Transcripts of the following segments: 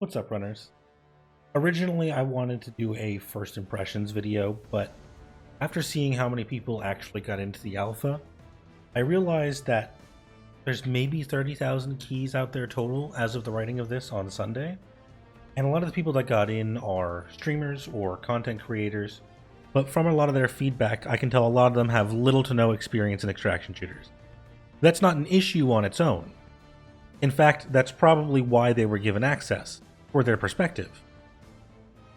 What's up, runners? Originally, I wanted to do a first impressions video, but after seeing how many people actually got into the alpha, I realized that there's maybe 30,000 keys out there total as of the writing of this on Sunday, and a lot of the people that got in are streamers or content creators, but from a lot of their feedback, I can tell a lot of them have little to no experience in extraction shooters. That's not an issue on its own. In fact, that's probably why they were given access, for their perspective.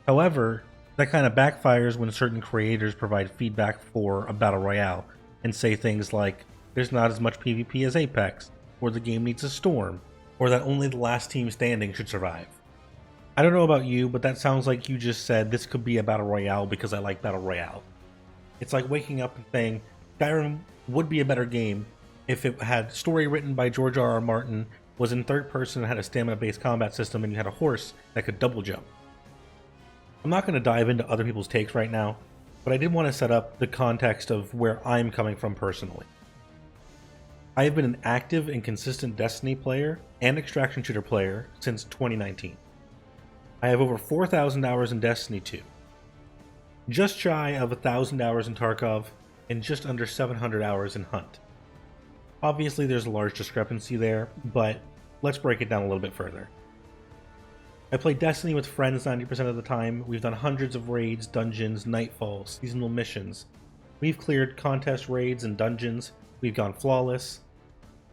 However, that kind of backfires when certain creators provide feedback for a battle royale and say things like, there's not as much PvP as Apex, or the game needs a storm, or that only the last team standing should survive. I don't know about you, but that sounds like you just said this could be a battle royale because I like battle royale. It's like waking up and saying, Skyrim would be a better game if it had story written by George R.R. Martin, was in third person and had a stamina-based combat system, and you had a horse that could double jump. I'm not going to dive into other people's takes right now, but I did want to set up the context of where I'm coming from personally. I have been an active and consistent Destiny player and extraction shooter player since 2019. I have over 4,000 hours in Destiny 2, just shy of 1,000 hours in Tarkov, and just under 700 hours in Hunt. Obviously there's a large discrepancy there, but let's break it down a little bit further. I play Destiny with friends 90% of the time. We've done hundreds of raids, dungeons, nightfalls, seasonal missions. We've cleared contest raids and dungeons. We've gone flawless.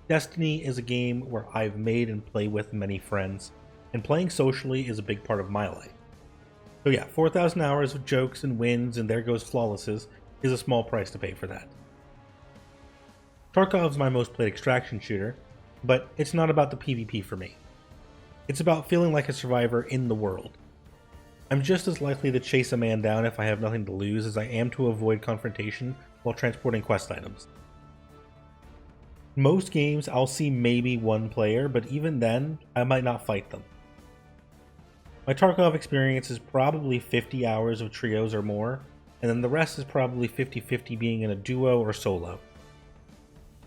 Destiny is a game where I've made and play with many friends, and playing socially is a big part of my life. So yeah, 4,000 hours of jokes and wins and there goes flawlesses is a small price to pay for that. Tarkov's my most played extraction shooter, but it's not about the PvP for me. It's about feeling like a survivor in the world. I'm just as likely to chase a man down if I have nothing to lose as I am to avoid confrontation while transporting quest items. Most games I'll see maybe one player, but even then, I might not fight them. My Tarkov experience is probably 50 hours of trios or more, and then the rest is probably 50-50 being in a duo or solo.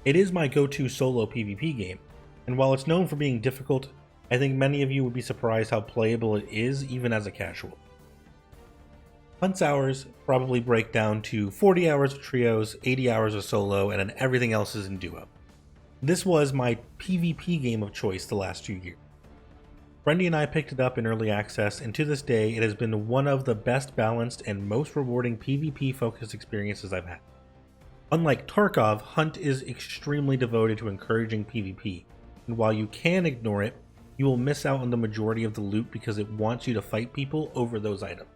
It is my go-to solo PvP game, and while it's known for being difficult, I think many of you would be surprised how playable it is even as a casual. Hunt's hours probably break down to 40 hours of trios, 80 hours of solo, and then everything else is in duo. This was my PvP game of choice the last 2 years. Brendy and I picked it up in early access, and to this day it has been one of the best balanced and most rewarding PvP focused experiences I've had. Unlike Tarkov, Hunt is extremely devoted to encouraging PvP, and while you can ignore it, you will miss out on the majority of the loot because it wants you to fight people over those items.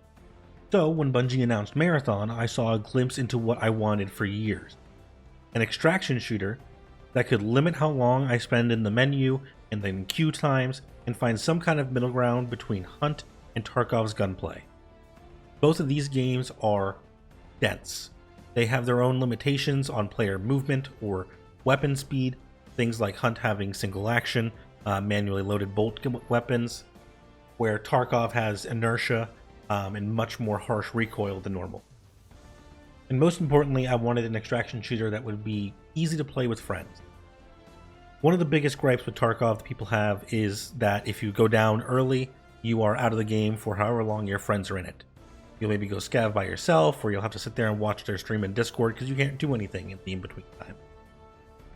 So when Bungie announced Marathon, I saw a glimpse into what I wanted for years. An extraction shooter that could limit how long I spend in the menu and then queue times and find some kind of middle ground between Hunt and Tarkov's gunplay. Both of these games are dense. They have their own limitations on player movement or weapon speed, things like Hunt having single action, manually loaded bolt weapons, where Tarkov has inertia and much more harsh recoil than normal. And most importantly, I wanted an extraction shooter that would be easy to play with friends. One of the biggest gripes with Tarkov that people have is that if you go down early, you are out of the game for however long your friends are in it. You'll maybe go scav by yourself, or you'll have to sit there and watch their stream in Discord because you can't do anything in the in-between time.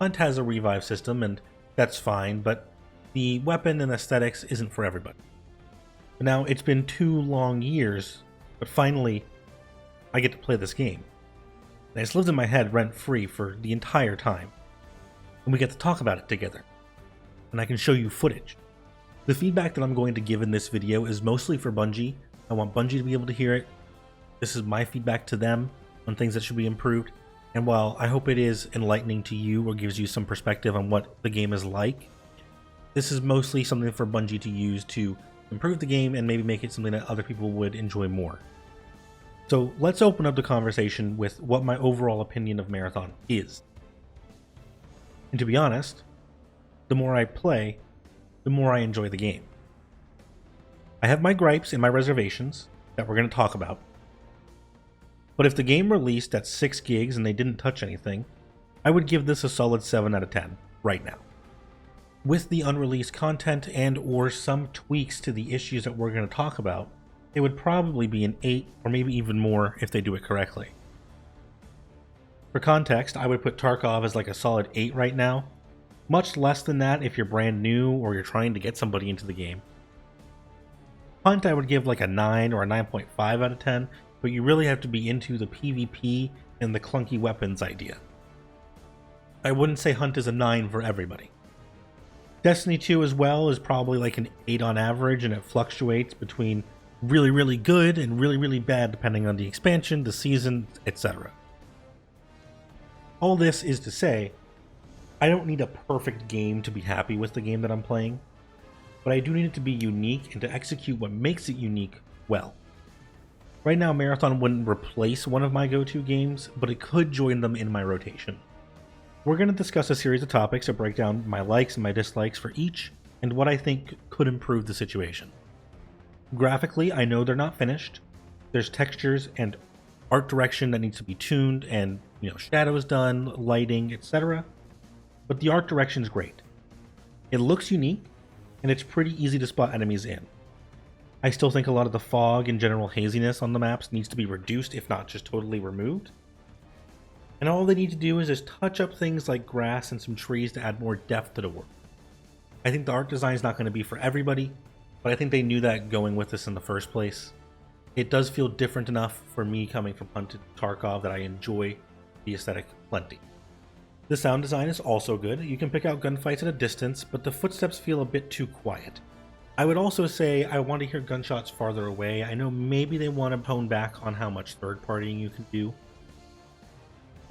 Hunt has a revive system, and that's fine, but the weapon and aesthetics isn't for everybody. Now, it's been 2 long years, but finally, I get to play this game. And it's lived in my head rent-free for the entire time. And we get to talk about it together. And I can show you footage. The feedback that I'm going to give in this video is mostly for Bungie. I want Bungie to be able to hear it. This is my feedback to them on things that should be improved. And while I hope it is enlightening to you or gives you some perspective on what the game is like, this is mostly something for Bungie to use to improve the game and maybe make it something that other people would enjoy more. So let's open up the conversation with what my overall opinion of Marathon is. And to be honest, the more I play, the more I enjoy the game. I have my gripes and my reservations that we're going to talk about. But if the game released at 6 gigs and they didn't touch anything, I would give this a solid 7 out of 10 right now. With the unreleased content and or some tweaks to the issues that we're going to talk about, it would probably be an 8 or maybe even more if they do it correctly. For context, I would put Tarkov as like a solid 8 right now, much less than that if you're brand new or you're trying to get somebody into the game. Hunt I would give like a 9 or a 9.5 out of 10, but you really have to be into the PvP and the clunky weapons idea. I wouldn't say Hunt is a 9 for everybody. Destiny 2 as well is probably like an 8 on average, and it fluctuates between really, really good and really, really bad depending on the expansion, the season, etc. All this is to say, I don't need a perfect game to be happy with the game that I'm playing, but I do need it to be unique and to execute what makes it unique well. Right now, Marathon wouldn't replace one of my go-to games, but it could join them in my rotation. We're going to discuss a series of topics that break down my likes and my dislikes for each, and what I think could improve the situation. Graphically, I know they're not finished. There's textures and art direction that needs to be tuned, and shadows done, lighting, etc. But the art direction is great. It looks unique, and it's pretty easy to spot enemies in. I still think a lot of the fog and general haziness on the maps needs to be reduced, if not just totally removed. And all they need to do is just touch up things like grass and some trees to add more depth to the world. I think the art design is not going to be for everybody, but I think they knew that going with this in the first place. It does feel different enough for me coming from Hunt to Tarkov that I enjoy the aesthetic plenty. The sound design is also good. You can pick out gunfights at a distance, but the footsteps feel a bit too quiet. I would also say I want to hear gunshots farther away. I know maybe they want to hone back on how much third partying you can do,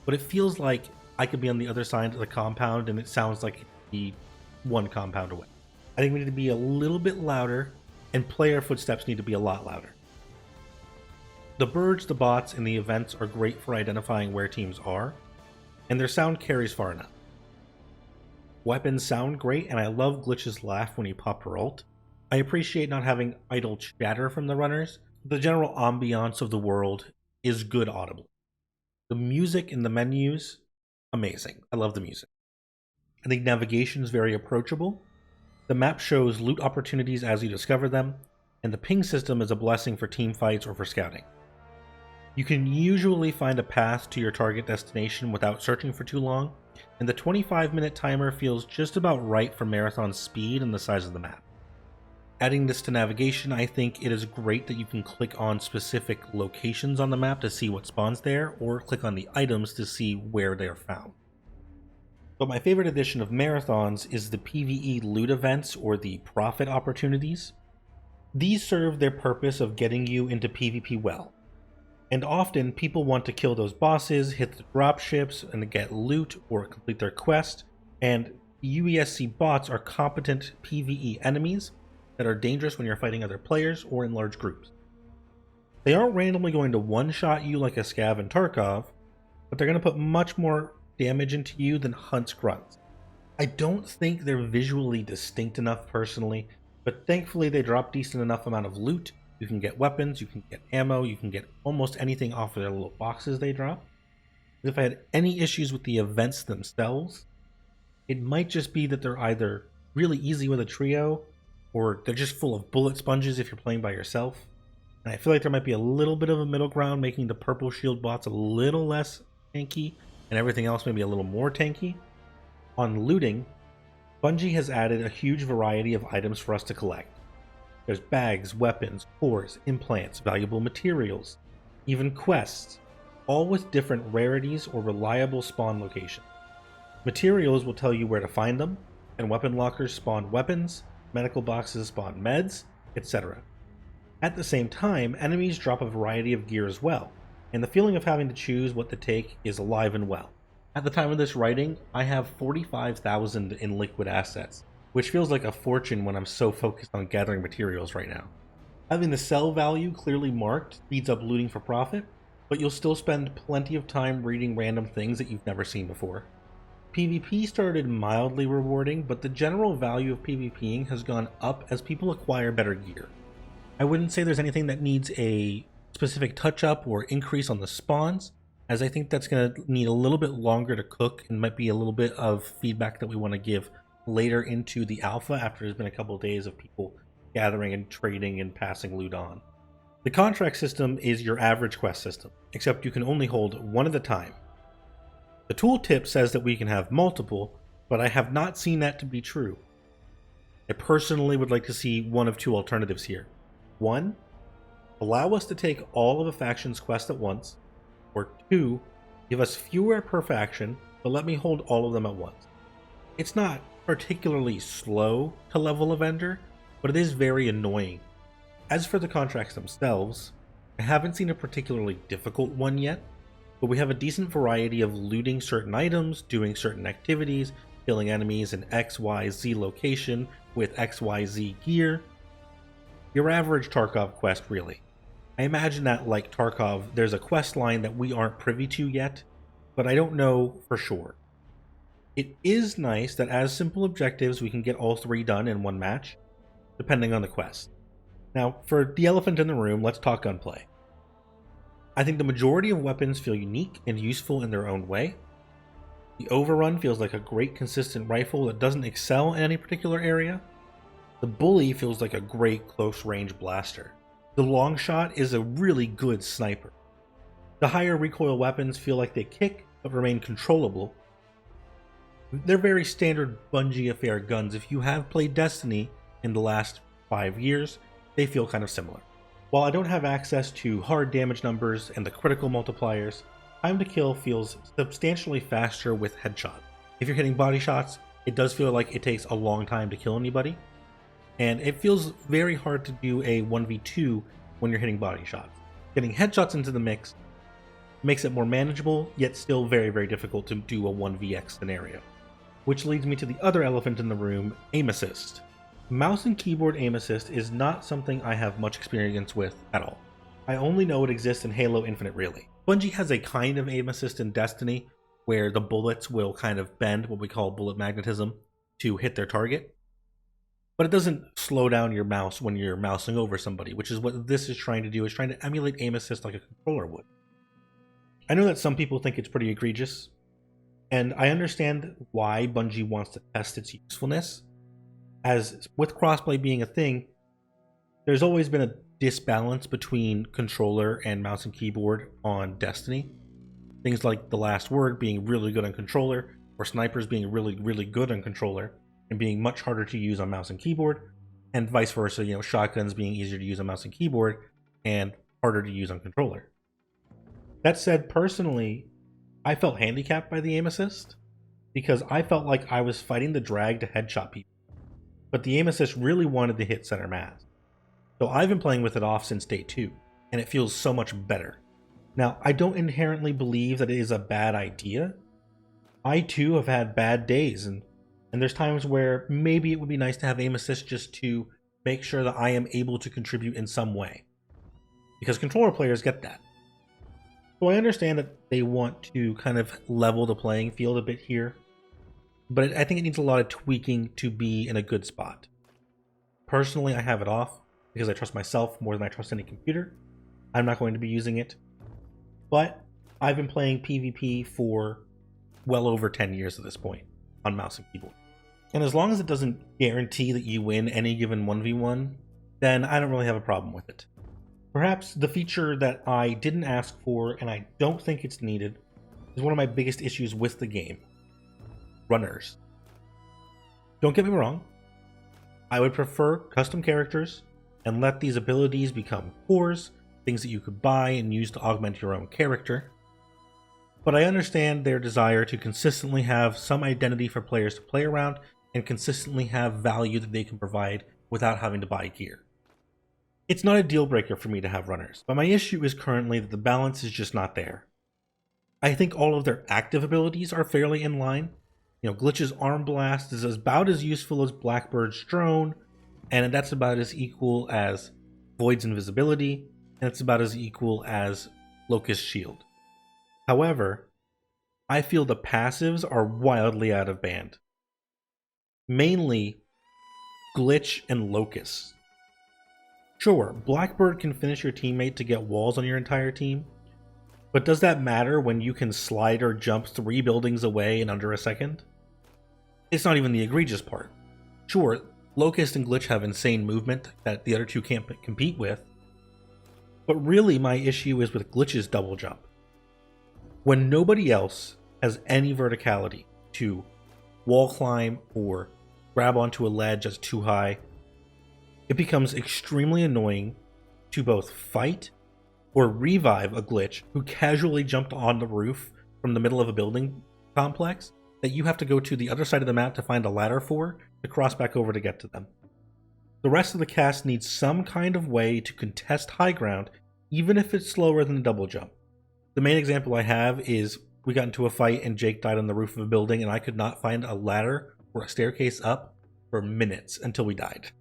but it feels like I could be on the other side of the compound and it sounds like it'd be one compound away. I think we need to be a little bit louder, and player footsteps need to be a lot louder. The birds, the bots, and the events are great for identifying where teams are, and their sound carries far enough. Weapons sound great, and I love Glitch's laugh when he pop her ult. I appreciate not having idle chatter from the runners. The general ambiance of the world is good audibly. The music in the menus, amazing. I love the music. I think navigation is very approachable. The map shows loot opportunities as you discover them, and the ping system is a blessing for team fights or for scouting. You can usually find a path to your target destination without searching for too long, and the 25-minute timer feels just about right for Marathon's speed and the size of the map. Adding this to navigation, I think it is great that you can click on specific locations on the map to see what spawns there, or click on the items to see where they are found. But my favorite addition of Marathons is the PvE loot events, or the profit opportunities. These serve their purpose of getting you into PvP well. And often people want to kill those bosses, hit the dropships, and get loot or complete their quest, and UESC bots are competent PvE enemies that are dangerous when you're fighting other players or in large groups. They aren't randomly going to one-shot you like a Scav in Tarkov, but they're going to put much more damage into you than Hunt's grunts. I don't think they're visually distinct enough personally, but thankfully they drop decent enough amount of loot. You can get weapons, you can get ammo, you can get almost anything off of their little boxes they drop. If I had any issues with the events themselves, it might just be that they're either really easy with a trio, or they're just full of bullet sponges if you're playing by yourself. And I feel like there might be a little bit of a middle ground, making the purple shield bots a little less tanky, and everything else maybe a little more tanky. On looting, Bungie has added a huge variety of items for us to collect. There's bags, weapons, cores, implants, valuable materials, even quests, all with different rarities or reliable spawn locations. Materials will tell you where to find them, and weapon lockers spawn weapons, medical boxes spawn meds, etc. At the same time, enemies drop a variety of gear as well, and the feeling of having to choose what to take is alive and well. At the time of this writing, I have 45,000 in liquid assets, which feels like a fortune when I'm so focused on gathering materials right now. Having the sell value clearly marked speeds up looting for profit, but you'll still spend plenty of time reading random things that you've never seen before. PvP started mildly rewarding, but the general value of PvPing has gone up as people acquire better gear. I wouldn't say there's anything that needs a specific touch-up or increase on the spawns, as I think that's going to need a little bit longer to cook and might be a little bit of feedback that we want to give later into the alpha after there's been a couple of days of people gathering and trading and passing loot on. The contract system is your average quest system, except you can only hold one at a time. The tooltip says that we can have multiple, but I have not seen that to be true. I personally would like to see one of two alternatives here. One, allow us to take all of a faction's quest at once, or two, give us fewer per faction, but let me hold all of them at once. It's not particularly slow to level a vendor, but it is very annoying. As for the contracts themselves, I haven't seen a particularly difficult one yet, but we have a decent variety of looting certain items, doing certain activities, killing enemies in XYZ location with XYZ gear. Your average Tarkov quest, really. I imagine that, like Tarkov, there's a quest line that we aren't privy to yet, but I don't know for sure. It is nice that as simple objectives we can get all three done in one match, depending on the quest. Now, for the elephant in the room, let's talk gunplay. I think the majority of weapons feel unique and useful in their own way. The Overrun feels like a great consistent rifle that doesn't excel in any particular area. The Bully feels like a great close-range blaster. The Longshot is a really good sniper. The higher recoil weapons feel like they kick, but remain controllable. They're very standard Bungie affair guns. If you have played Destiny in the last 5 years, they feel kind of similar. While I don't have access to hard damage numbers and the critical multipliers, time to kill feels substantially faster with headshot. If you're hitting body shots, it does feel like it takes a long time to kill anybody, and it feels very hard to do a 1v2 when you're hitting body shots. Getting headshots into the mix makes it more manageable, yet still very, very difficult to do a 1vx scenario. Which leads me to the other elephant in the room, aim assist. Mouse and keyboard aim assist is not something I have much experience with at all. I only know it exists in Halo Infinite, really. Bungie has a kind of aim assist in Destiny, where the bullets will kind of bend, what we call bullet magnetism, to hit their target. But it doesn't slow down your mouse when you're mousing over somebody, which is what this is trying to do, is trying to emulate aim assist like a controller would. I know that some people think it's pretty egregious, and I understand why Bungie wants to test its usefulness. As with crossplay being a thing, there's always been a disbalance between controller and mouse and keyboard on Destiny. Things like The Last Word being really good on controller, or snipers being really, really good on controller, and being much harder to use on mouse and keyboard, and vice versa, shotguns being easier to use on mouse and keyboard, and harder to use on controller. That said, personally, I felt handicapped by the aim assist, because I felt like I was fighting the drag to headshot people. But the aim assist really wanted to hit center mass. So I've been playing with it off since day 2, and it feels so much better. Now, I don't inherently believe that it is a bad idea. I too have had bad days, and there's times where maybe it would be nice to have aim assist just to make sure that I am able to contribute in some way. Because controller players get that. So I understand that they want to kind of level the playing field a bit here, but I think it needs a lot of tweaking to be in a good spot. Personally, I have it off because I trust myself more than I trust any computer. I'm not going to be using it, but I've been playing PvP for well over 10 years at this point on mouse and keyboard. And as long as it doesn't guarantee that you win any given 1v1, then I don't really have a problem with it. Perhaps the feature that I didn't ask for, and I don't think it's needed, is one of my biggest issues with the game. Runners. Don't get me wrong, I would prefer custom characters and let these abilities become cores, things that you could buy and use to augment your own character. But I understand their desire to consistently have some identity for players to play around and consistently have value that they can provide without having to buy gear. It's not a deal breaker for me to have runners, but my issue is currently that the balance is just not there. I think all of their active abilities are fairly in line. Glitch's Arm Blast is about as useful as Blackbird's Drone, and that's about as equal as Void's Invisibility, and it's about as equal as Locust's Shield. However, I feel the passives are wildly out of band. Mainly, Glitch and Locust. Sure, Blackbird can finish your teammate to get walls on your entire team, but does that matter when you can slide or jump 3 buildings away in under a second? It's not even the egregious part. Sure, Locust and Glitch have insane movement that the other two can't compete with, but really my issue is with Glitch's double jump. When nobody else has any verticality to wall climb or grab onto a ledge that's too high, it becomes extremely annoying to both fight or revive a Glitch who casually jumped on the roof from the middle of a building complex that you have to go to the other side of the map to find a ladder for to cross back over to get to them. The rest of the cast needs some kind of way to contest high ground, even if it's slower than the double jump. The main example I have is we got into a fight and Jake died on the roof of a building and I could not find a ladder or a staircase up for minutes until we died.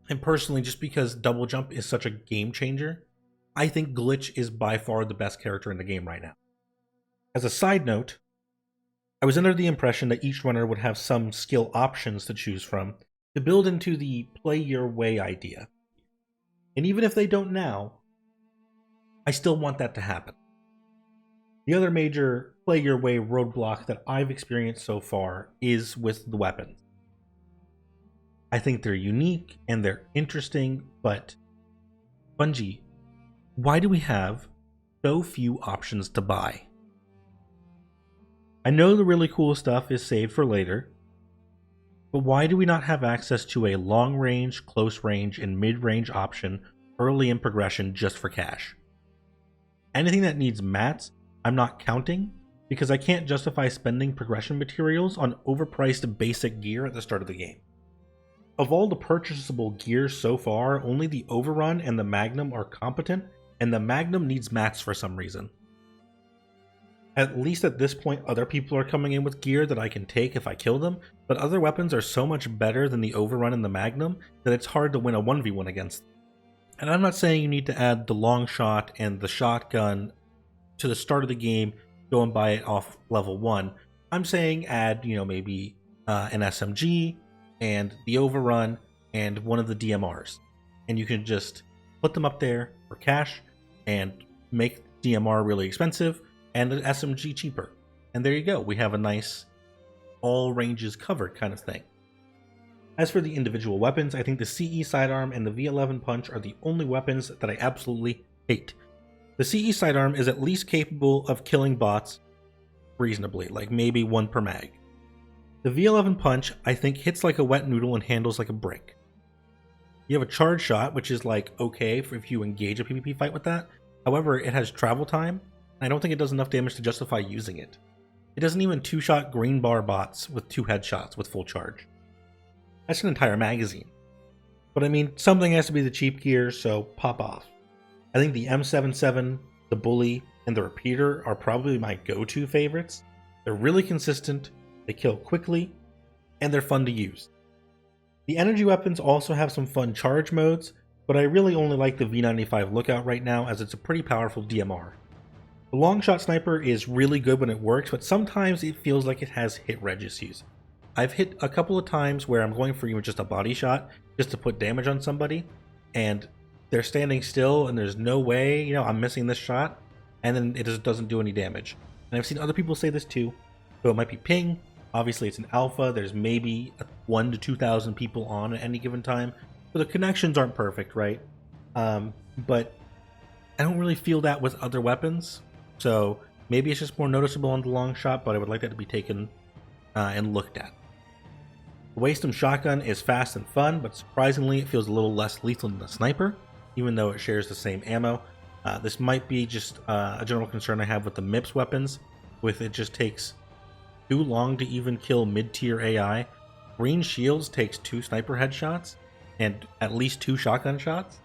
And personally, just because double jump is such a game changer, I think Glitch is by far the best character in the game right now. As a side note, I was under the impression that each runner would have some skill options to choose from to build into the play your way idea. And even if they don't now, I still want that to happen. The other major play your way roadblock that I've experienced so far is with the weapons. I think they're unique and they're interesting, but Bungie, why do we have so few options to buy? I know the really cool stuff is saved for later, but why do we not have access to a long range, close range, and mid range option early in progression just for cash? Anything that needs mats, I'm not counting, because I can't justify spending progression materials on overpriced basic gear at the start of the game. Of all the purchasable gear so far, only the Overrun and the Magnum are competent, and the Magnum needs mats for some reason. At least at this point, other people are coming in with gear that I can take if I kill them, but other weapons are so much better than the Overrun and the Magnum that it's hard to win a 1v1 against them. And I'm not saying you need to add the long shot and the shotgun to the start of the game, go and buy it off level 1. I'm saying add, maybe an SMG and the Overrun and one of the DMRs. And you can just put them up there for cash and make DMR really expensive and the SMG cheaper. And there you go. We have a nice all ranges covered kind of thing. As for the individual weapons, I think the CE sidearm and the V11 punch are the only weapons that I absolutely hate. The CE sidearm is at least capable of killing bots reasonably, like maybe one per mag. The V11 punch, I think, hits like a wet noodle and handles like a brick. You have a charge shot, which is like okay if you engage a PvP fight with that. However, it has travel time, and I don't think it does enough damage to justify using it. It doesn't even two-shot green bar bots with 2 headshots with full charge. That's an entire magazine. But I mean, something has to be the cheap gear, so pop off. I think the M77, the Bully, and the Repeater are probably my go-to favorites. They're really consistent, they kill quickly, and they're fun to use. The energy weapons also have some fun charge modes, but I really only like the V95 Lookout right now as it's a pretty powerful DMR. The Longshot Sniper is really good when it works, but sometimes it feels like it has hit reg issues. I've hit a couple of times where I'm going for even just a body shot just to put damage on somebody, and they're standing still and there's no way, I'm missing this shot, and then it just doesn't do any damage. And I've seen other people say this too, so it might be ping. Obviously it's an alpha, there's maybe 1,000 to 2,000 people on at any given time, so the connections aren't perfect, right? But I don't really feel that with other weapons, so maybe it's just more noticeable on the long shot, but I would like that to be taken and looked at. The Wasteum shotgun is fast and fun, but surprisingly it feels a little less lethal than the sniper, even though it shares the same ammo. This might be just a general concern I have with the MIPS weapons, with it just takes too long to even kill mid-tier AI. Green Shields takes 2 sniper headshots and at least 2 shotgun shots,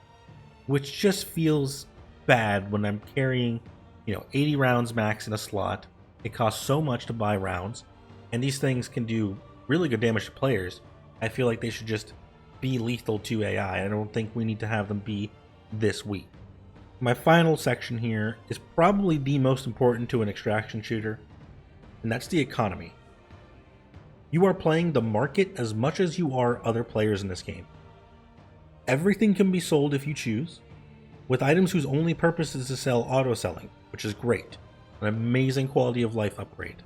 which just feels bad when I'm carrying 80 rounds max in a slot. It costs so much to buy rounds, and these things can do really good damage to players. I feel like they should just be lethal to AI. I don't think we need to have them be this weak. My final section here is probably the most important to an extraction shooter, and that's the economy. You are playing the market as much as you are other players in this game. Everything can be sold if you choose, with items whose only purpose is to sell auto-selling, which is great, an amazing quality of life upgrade.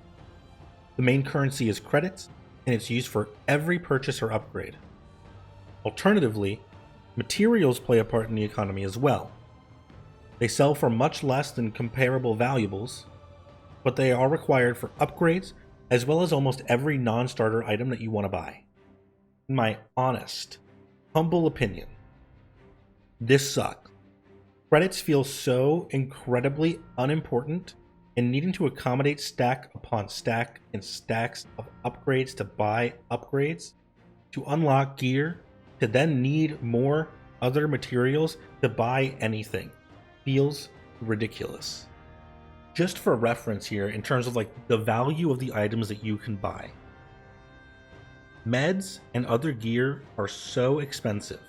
The main currency is credits, and it's used for every purchase or upgrade. Alternatively, materials play a part in the economy as well. They sell for much less than comparable valuables, but they are required for upgrades as well as almost every non-starter item that you want to buy. In my honest, humble opinion, this sucks. Credits feel so incredibly unimportant, and needing to accommodate stack upon stack and stacks of upgrades to buy upgrades, to unlock gear, to then need more other materials to buy anything, feels ridiculous. Just for reference here, in terms of like the value of the items that you can buy, meds and other gear are so expensive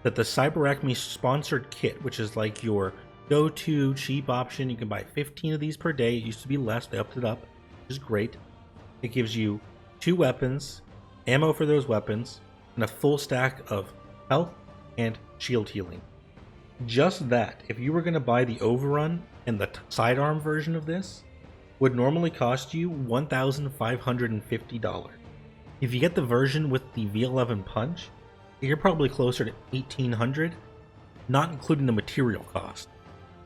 that the CyberAcme sponsored kit, which is like your go-to cheap option, you can buy 15 of these per day. It used to be less, they upped it up, which is great. It gives you 2 weapons, ammo for those weapons, and a full stack of health and shield healing. Just that, if you were going to buy the overrun and the sidearm version of this, would normally cost you $1,550. If you get the version with the V11 punch, you're probably closer to $1,800, not including the material cost.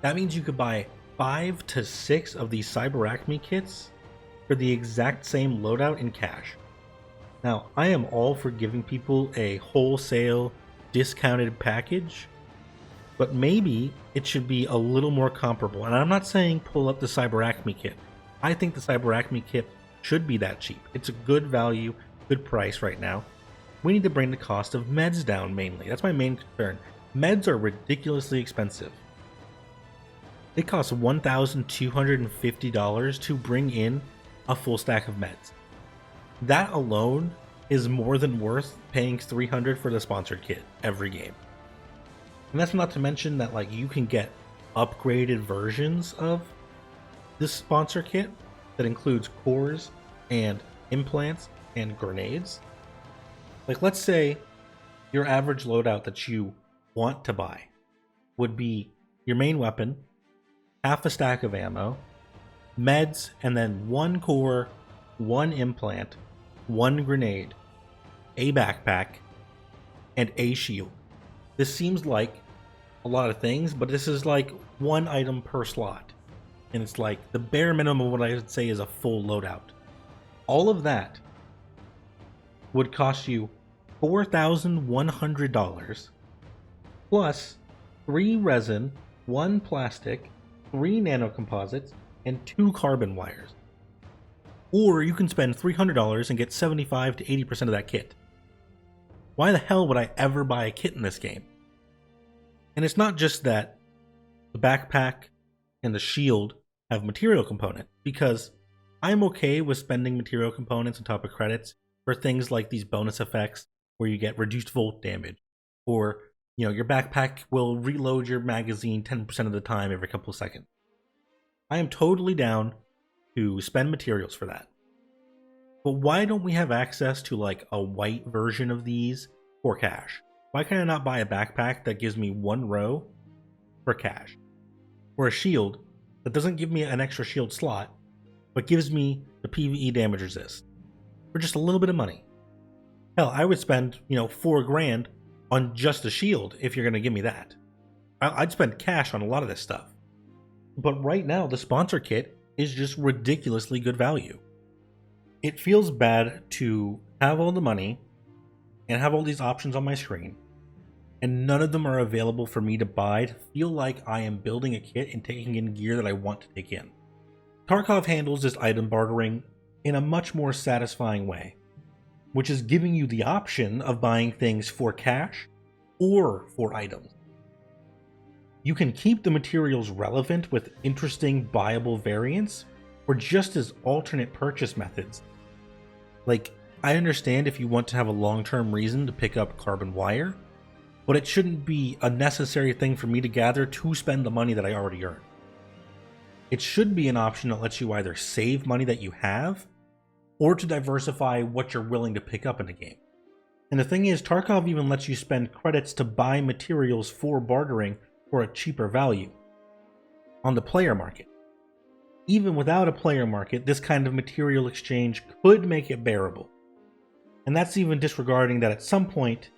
That means you could buy 5 to 6 of these CyberAcme kits for the exact same loadout in cash. Now, I am all for giving people a wholesale discounted package, but maybe it should be a little more comparable. And I'm not saying pull up the CyberAcme kit. I think the CyberAcme kit should be that cheap. It's a good value, good price right now. We need to bring the cost of meds down mainly. That's my main concern. Meds are ridiculously expensive. They cost $1,250 to bring in a full stack of meds. That alone is more than worth paying $300 for the sponsored kit every game. And that's not to mention that like you can get upgraded versions of this sponsor kit that includes cores and implants and grenades. Like let's say your average loadout that you want to buy would be your main weapon, half a stack of ammo, meds, and then 1 core, 1 implant, 1 grenade, a backpack, and a shield. This seems like a lot of things, but this is like 1 item per slot. And it's like the bare minimum of what I would say is a full loadout. All of that would cost you $4,100 plus 3 resin, 1 plastic, 3 nanocomposites, and 2 carbon wires. Or you can spend $300 and get 75 to 80% of that kit. Why the hell would I ever buy a kit in this game? And it's not just that the backpack and the shield have material component, because I'm okay with spending material components on top of credits for things like these bonus effects where you get reduced volt damage, or your backpack will reload your magazine 10% of the time every couple of seconds. I am totally down to spend materials for that. But why don't we have access to like a white version of these for cash? Why can I not buy a backpack that gives me 1 row for cash? Or a shield that doesn't give me an extra shield slot, but gives me the PvE damage resist for just a little bit of money? Hell, I would spend, $4 grand on just a shield if you're going to give me that. I'd spend cash on a lot of this stuff. But right now, the sponsor kit is just ridiculously good value. It feels bad to have all the money and have all these options on my screen, and none of them are available for me to buy to feel like I am building a kit and taking in gear that I want to take in. Tarkov handles this item bartering in a much more satisfying way, which is giving you the option of buying things for cash or for items. You can keep the materials relevant with interesting buyable variants, or just as alternate purchase methods. Like, I understand if you want to have a long-term reason to pick up carbon wire, but it shouldn't be a necessary thing for me to gather to spend the money that I already earned. It should be an option that lets you either save money that you have, or to diversify what you're willing to pick up in the game. And the thing is, Tarkov even lets you spend credits to buy materials for bartering for a cheaper value on the player market. Even without a player market, this kind of material exchange could make it bearable. And that's even disregarding that at some point,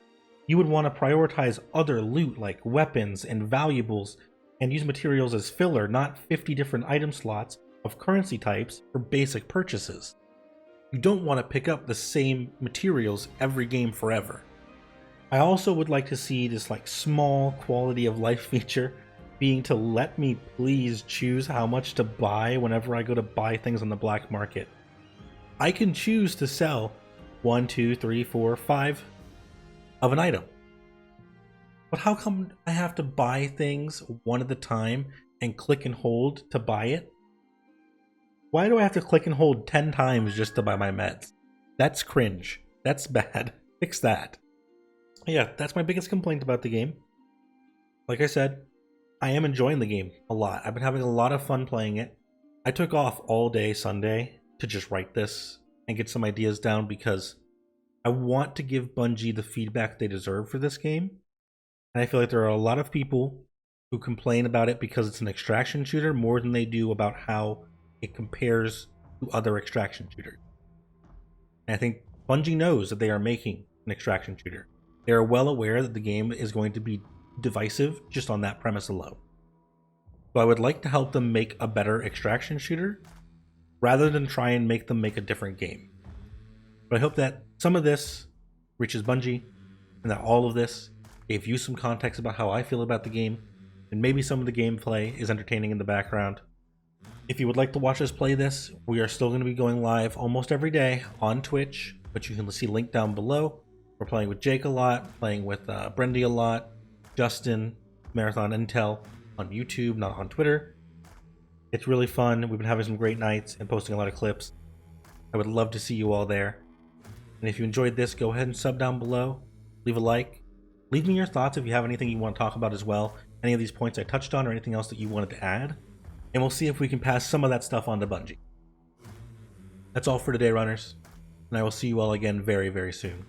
you would want to prioritize other loot like weapons and valuables and use materials as filler, not 50 different item slots of currency types for basic purchases. You don't want to pick up the same materials every game forever. I also would like to see this like small quality of life feature being to let me please choose how much to buy whenever I go to buy things on the black market. I can choose to sell 1, 2, 3, 4, 5 of an item. But how come I have to buy things one at a time and click and hold to buy it? Why do I have to click and hold 10 times just to buy my meds? That's cringe. That's bad. Fix that. Yeah, that's my biggest complaint about the game. Like I said, I am enjoying the game a lot. I've been having a lot of fun playing it. I took off all day Sunday to just write this and get some ideas down because I want to give Bungie the feedback they deserve for this game. And I feel like there are a lot of people who complain about it because it's an extraction shooter more than they do about how it compares to other extraction shooters. And I think Bungie knows that they are making an extraction shooter. They are well aware that the game is going to be divisive just on that premise alone. So I would like to help them make a better extraction shooter rather than try and make them make a different game. But I hope that some of this reaches Bungie and that all of this gave you some context about how I feel about the game, and maybe some of the gameplay is entertaining in the background. If you would like to watch us play this, we are still going to be going live almost every day on Twitch, which you can see linked down below. We're playing with Jake a lot, playing with Brendy a lot, Justin, Marathon Intel on YouTube, not on Twitter. It's really fun. We've been having some great nights and posting a lot of clips. I would love to see you all there. And if you enjoyed this, go ahead and sub down below. Leave a like. Leave me your thoughts if you have anything you want to talk about as well. Any of these points I touched on or anything else that you wanted to add. And we'll see if we can pass some of that stuff on to Bungie. That's all for today, runners. And I will see you all again very, very soon.